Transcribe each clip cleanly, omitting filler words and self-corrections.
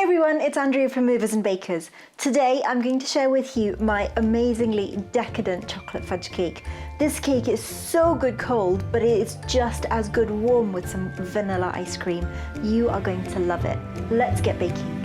everyone, it's Andrea from Movers and Bakers. Today I'm going to share with you my amazingly decadent chocolate fudge cake. This cake is so good cold, but it is just as good warm with some vanilla ice cream. You are going to love it. Let's get baking.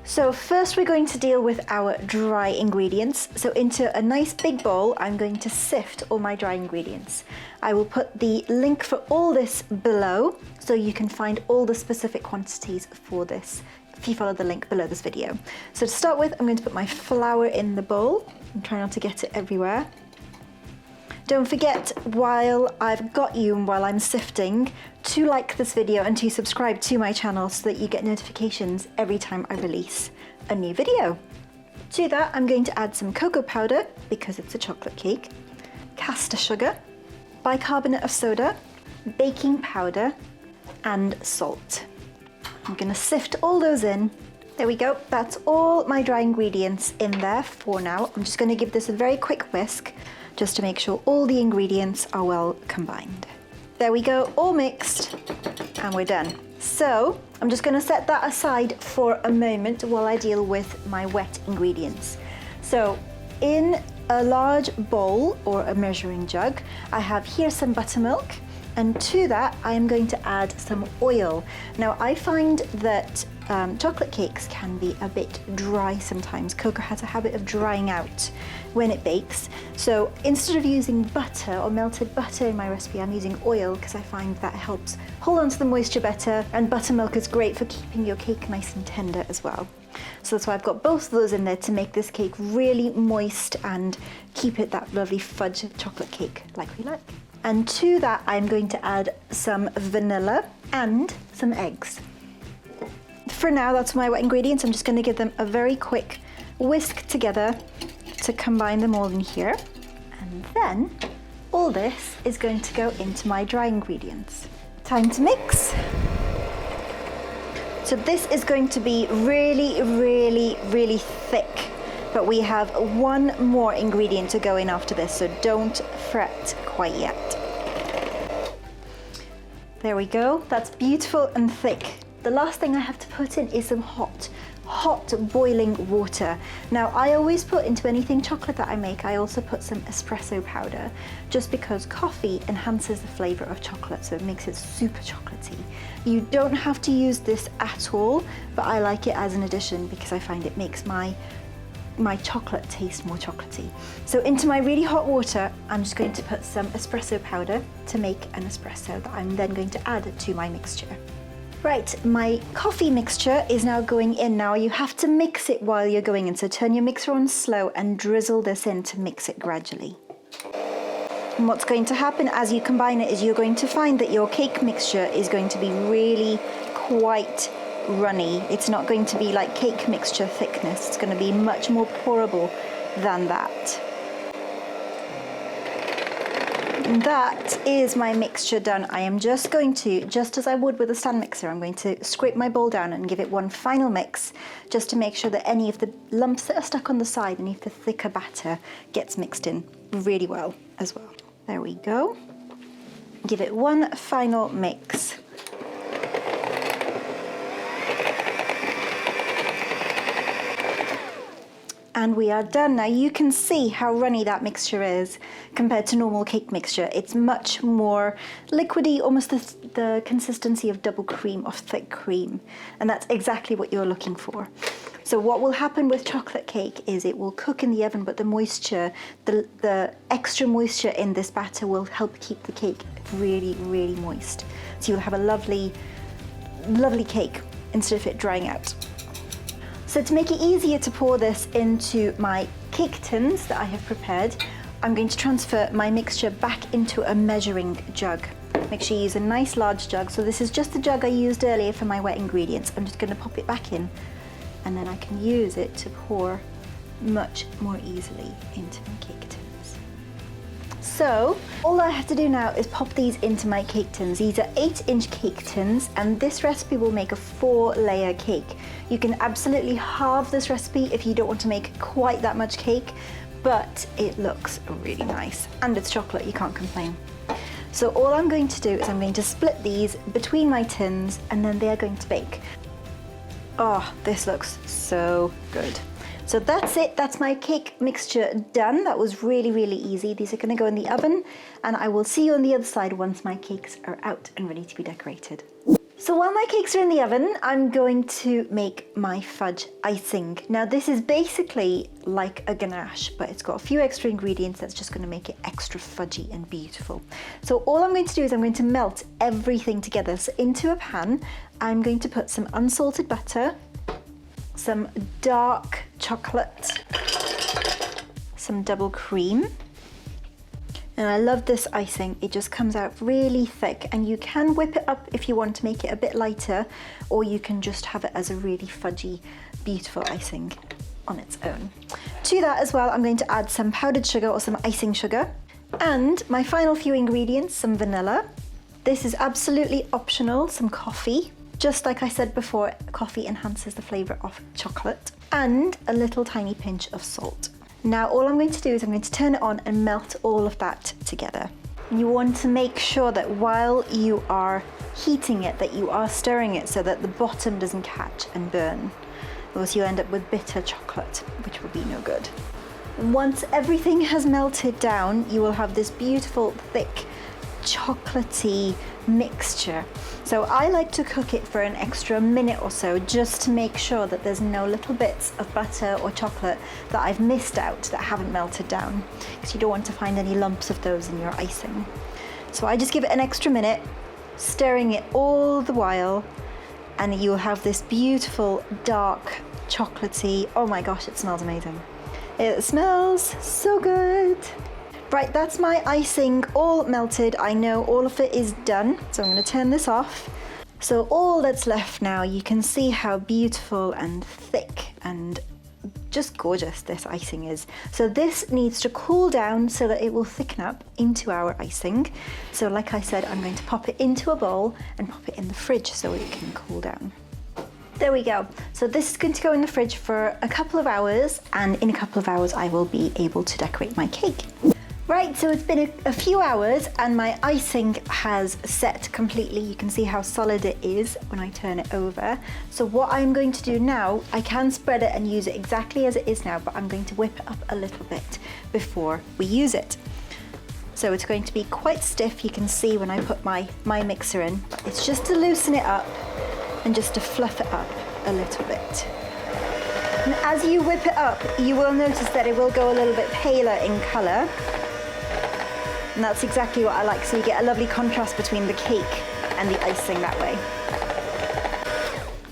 So first we're going to deal with our dry ingredients. So into a nice big bowl, I'm going to sift all my dry ingredients. I will put the link for all this below so you can find all the specific quantities for this if you follow the link below this video. So to start with, I'm going to put my flour in the bowl and try not to get it everywhere. Don't forget, while I've got you and while I'm sifting, to like this video and to subscribe to my channel so that you get notifications every time I release a new video. To that, I'm going to add some cocoa powder because it's a chocolate cake, caster sugar, bicarbonate of soda, baking powder, and salt. I'm going to sift all those in. There we go. That's all my dry ingredients in there for now. I'm just going to give this a very quick whisk just to make sure all the ingredients are well combined. There we go, all mixed, and we're done. So I'm just going to set that aside for a moment while I deal with my wet ingredients. So in a large bowl or a measuring jug, I have here some buttermilk, and to that I am going to add some oil. Now I find that chocolate cakes can be a bit dry sometimes. Cocoa has a habit of drying out when it bakes. So instead of using butter or melted butter in my recipe, I'm using oil because I find that helps hold on to the moisture better, and buttermilk is great for keeping your cake nice and tender as well. So that's why I've got both of those in there to make this cake really moist and keep it that lovely fudge chocolate cake like we like. And to that I'm going to add some vanilla and some eggs. For now, that's my wet ingredients. I'm just going to give them a very quick whisk together to combine them all in here. And then all this is going to go into my dry ingredients. Time to mix. So this is going to be really, really, really thick, but we have one more ingredient to go in after this, so don't fret quite yet. There we go. That's beautiful and thick. The last thing I have to put in is some hot boiling water. Now I always put into anything chocolate that I make, I also put some espresso powder, just because coffee enhances the flavour of chocolate, so it makes it super chocolatey. You don't have to use this at all, but I like it as an addition because I find it makes my chocolate taste more chocolatey. So into my really hot water, I'm just going to put some espresso powder to make an espresso that I'm then going to add to my mixture. Right, my coffee mixture is now going in. Now you have to mix it while you're going in, so turn your mixer on slow and drizzle this in to mix it gradually. And what's going to happen as you combine it is you're going to find that your cake mixture is going to be really quite runny. It's not going to be like cake mixture thickness, it's going to be much more pourable than that. And that is my mixture done. I am just going to, just as I would with a stand mixer, I'm going to scrape my bowl down and give it one final mix just to make sure that any of the lumps that are stuck on the side, any of the thicker batter gets mixed in really well as well. There we go. Give it one final mix. And we are done. Now you can see how runny that mixture is compared to normal cake mixture. It's much more liquidy, almost the consistency of double cream, of thick cream. And that's exactly what you're looking for. So what will happen with chocolate cake is it will cook in the oven, but the moisture, the extra moisture in this batter will help keep the cake really, really moist. So you'll have a lovely, lovely cake instead of it drying out. So to make it easier to pour this into my cake tins that I have prepared, I'm going to transfer my mixture back into a measuring jug. Make sure you use a nice large jug. So this is just the jug I used earlier for my wet ingredients. I'm just going to pop it back in, and then I can use it to pour much more easily into my cake tins. So all I have to do now is pop these into my cake tins. These are 8-inch cake tins, and this recipe will make a 4-layer cake. You can absolutely halve this recipe if you don't want to make quite that much cake, but it looks really nice, and it's chocolate, you can't complain. So all I'm going to do is I'm going to split these between my tins and then they are going to bake. Oh, this looks so good. So that's it, that's my cake mixture done. That was really, really easy. These are gonna go in the oven and I will see you on the other side once my cakes are out and ready to be decorated. So while my cakes are in the oven, I'm going to make my fudge icing. Now this is basically like a ganache, but it's got a few extra ingredients that's just going to make it extra fudgy and beautiful. So all I'm going to do is I'm going to melt everything together. So into a pan, I'm going to put some unsalted butter, some dark chocolate, some double cream. And I love this icing, it just comes out really thick, and you can whip it up if you want to make it a bit lighter, or you can just have it as a really fudgy, beautiful icing on its own. To that as well, I'm going to add some powdered sugar or some icing sugar, and my final few ingredients, some vanilla. This is absolutely optional, some coffee. Just like I said before, coffee enhances the flavour of chocolate, and a little tiny pinch of salt. Now all I'm going to do is I'm going to turn it on and melt all of that together. You want to make sure that while you are heating it, that you are stirring it so that the bottom doesn't catch and burn. Otherwise you'll end up with bitter chocolate, which will be no good. Once everything has melted down, you will have this beautiful, thick, chocolatey mixture. So I like to cook it for an extra minute or so just to make sure that there's no little bits of butter or chocolate that I've missed out that haven't melted down, because you don't want to find any lumps of those in your icing. So I just give it an extra minute, stirring it all the while, and you'll have this beautiful dark chocolatey, oh my gosh, it smells amazing. It smells so good. Right, that's my icing all melted. I know all of it is done, so I'm going to turn this off. So all that's left now, you can see how beautiful and thick and just gorgeous this icing is. So this needs to cool down so that it will thicken up into our icing. So like I said, I'm going to pop it into a bowl and pop it in the fridge so it can cool down. There we go. So this is going to go in the fridge for a couple of hours, and in a couple of hours I will be able to decorate my cake. Right, so it's been a few hours and my icing has set completely. You can see how solid it is when I turn it over. So what I'm going to do now, I can spread it and use it exactly as it is now, but I'm going to whip it up a little bit before we use it. So it's going to be quite stiff, you can see when I put my mixer in. It's just to loosen it up and just to fluff it up a little bit. And as you whip it up, you will notice that it will go a little bit paler in colour. And that's exactly what I like, so you get a lovely contrast between the cake and the icing that way.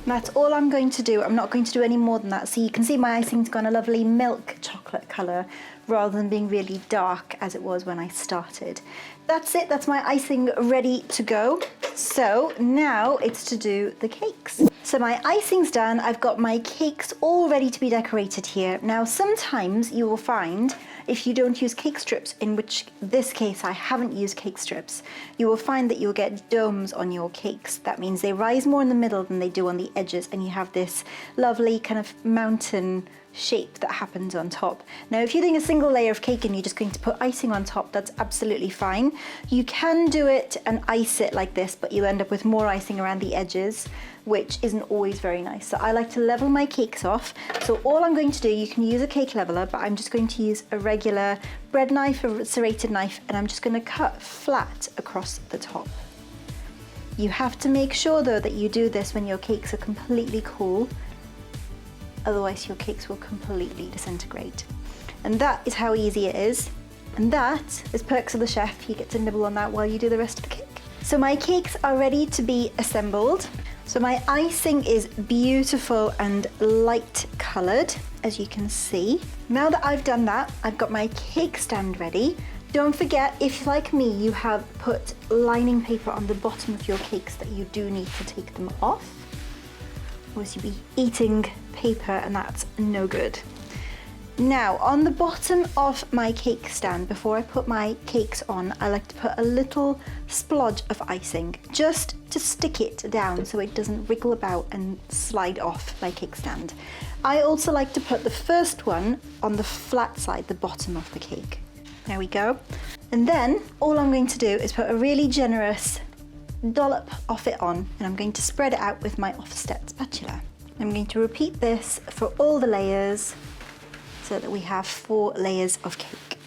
And that's all I'm going to do. I'm not going to do any more than that. So you can see my icing's gone a lovely milk chocolate colour rather than being really dark as it was when I started. That's it, that's my icing ready to go. So now it's to do the cakes. So my icing's done, I've got my cakes all ready to be decorated here. Now sometimes you will find, if you don't use cake strips, in which this case I haven't used cake strips, you will find that you'll get domes on your cakes. That means they rise more in the middle than they do on the edges, and you have this lovely kind of mountain shape that happens on top. Now if you're doing a single layer of cake and you're just going to put icing on top, that's absolutely fine. You can do it and ice it like this, but you'll end up with more icing around the edges, which isn't always very nice. So I like to level my cakes off. So all I'm going to do, you can use a cake leveler, but I'm just going to use a regular bread knife, a serrated knife, and I'm just going to cut flat across the top. You have to make sure though that you do this when your cakes are completely cool, otherwise your cakes will completely disintegrate. And that is how easy it is. And that is perks of the chef. You get to nibble on that while you do the rest of the cake. So my cakes are ready to be assembled. So my icing is beautiful and light coloured, as you can see. Now that I've done that, I've got my cake stand ready. Don't forget, if like me, you have put lining paper on the bottom of your cakes, that you do need to take them off. Otherwise you'll be eating paper and that's no good. Now, on the bottom of my cake stand, before I put my cakes on, I like to put a little splodge of icing, just to stick it down so it doesn't wriggle about and slide off my cake stand. I also like to put the first one on the flat side, the bottom of the cake. There we go. And then all I'm going to do is put a really generous dollop of it on, and I'm going to spread it out with my offset spatula. I'm going to repeat this for all the layers so that we have 4 layers of cake.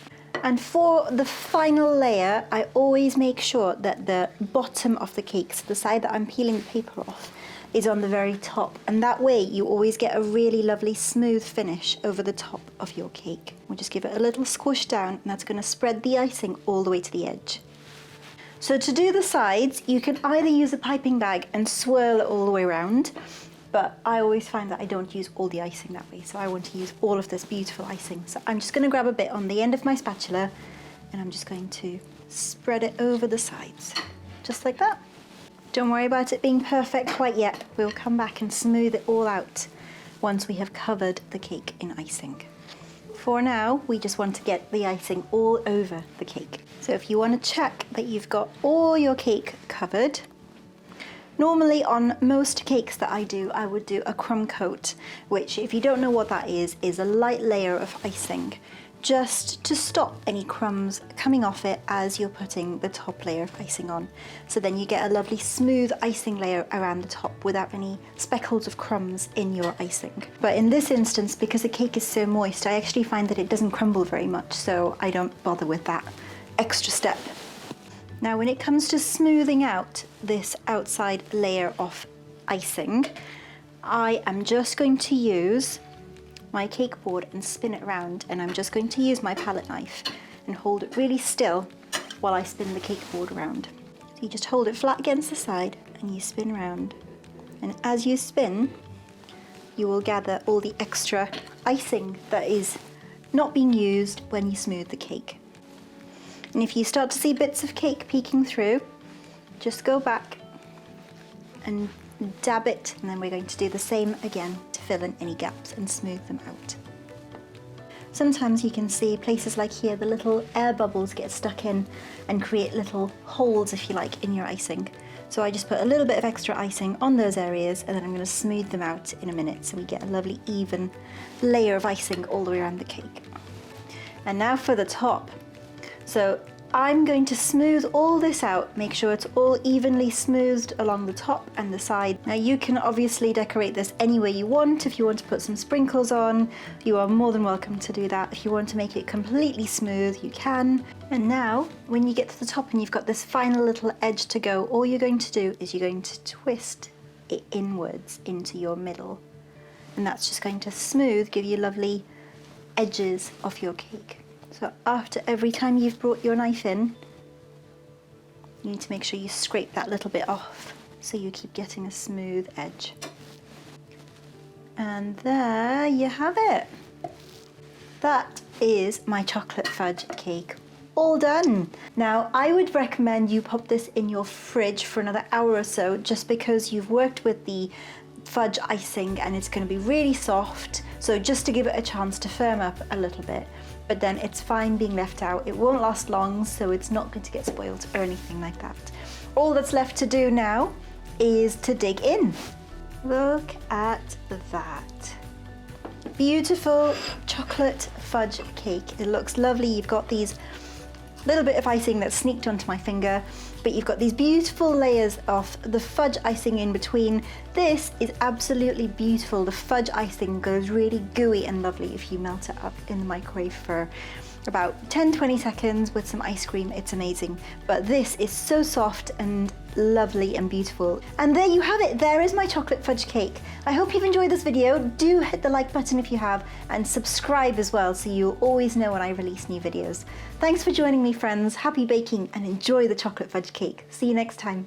And for the final layer, I always make sure that the bottom of the cake, so the side that I'm peeling the paper off, is on the very top, and that way you always get a really lovely smooth finish over the top of your cake. We'll just give it a little squish down, and that's going to spread the icing all the way to the edge. So to do the sides, you can either use a piping bag and swirl it all the way around, but I always find that I don't use all the icing that way, so I want to use all of this beautiful icing. So I'm just going to grab a bit on the end of my spatula, and I'm just going to spread it over the sides, just like that. Don't worry about it being perfect quite yet. We'll come back and smooth it all out once we have covered the cake in icing. For now, we just want to get the icing all over the cake. So if you want to check that you've got all your cake covered, normally on most cakes that I do, I would do a crumb coat, which, if you don't know what that is a light layer of icing, just to stop any crumbs coming off it as you're putting the top layer of icing on. So then you get a lovely smooth icing layer around the top without any speckles of crumbs in your icing. But in this instance, because the cake is so moist, I actually find that it doesn't crumble very much, so I don't bother with that extra step. Now when it comes to smoothing out this outside layer of icing, I am just going to use my cake board and spin it around, and I'm just going to use my palette knife and hold it really still while I spin the cake board around. So you just hold it flat against the side and you spin around, and as you spin you will gather all the extra icing that is not being used when you smooth the cake. And if you start to see bits of cake peeking through, just go back and dab it, and then we're going to do the same again to fill in any gaps and smooth them out. Sometimes you can see places like here, the little air bubbles get stuck in and create little holes, if you like, in your icing. So I just put a little bit of extra icing on those areas, and then I'm going to smooth them out in a minute so we get a lovely even layer of icing all the way around the cake. And now for the top. So I'm going to smooth all this out, make sure it's all evenly smoothed along the top and the side. Now you can obviously decorate this any way you want. If you want to put some sprinkles on, you are more than welcome to do that. If you want to make it completely smooth, you can. And now, when you get to the top and you've got this final little edge to go, all you're going to do is you're going to twist it inwards into your middle. And that's just going to smooth, give you lovely edges of your cake. So after every time you've brought your knife in, you need to make sure you scrape that little bit off so you keep getting a smooth edge. And there you have it. That is my chocolate fudge cake all done. Now I would recommend you pop this in your fridge for another hour or so, just because you've worked with the fudge icing and it's going to be really soft, so just to give it a chance to firm up a little bit. But then it's fine being left out. It won't last long, so it's not going to get spoiled or anything like that. All that's left to do now is to dig in. Look at that. Beautiful chocolate fudge cake. It looks lovely. You've got these little bit of icing that sneaked onto my finger, but you've got these beautiful layers of the fudge icing in between. This is absolutely beautiful. The fudge icing goes really gooey and lovely if you melt it up in the microwave for about 10-20 seconds with some ice cream. It's amazing. But this is so soft and lovely and beautiful. And there you have it. There is my chocolate fudge cake. I hope you've enjoyed this video. Do hit the like button if you have, and subscribe as well so you'll always know when I release new videos. Thanks for joining me, friends. Happy baking and enjoy the chocolate fudge cake. See you next time.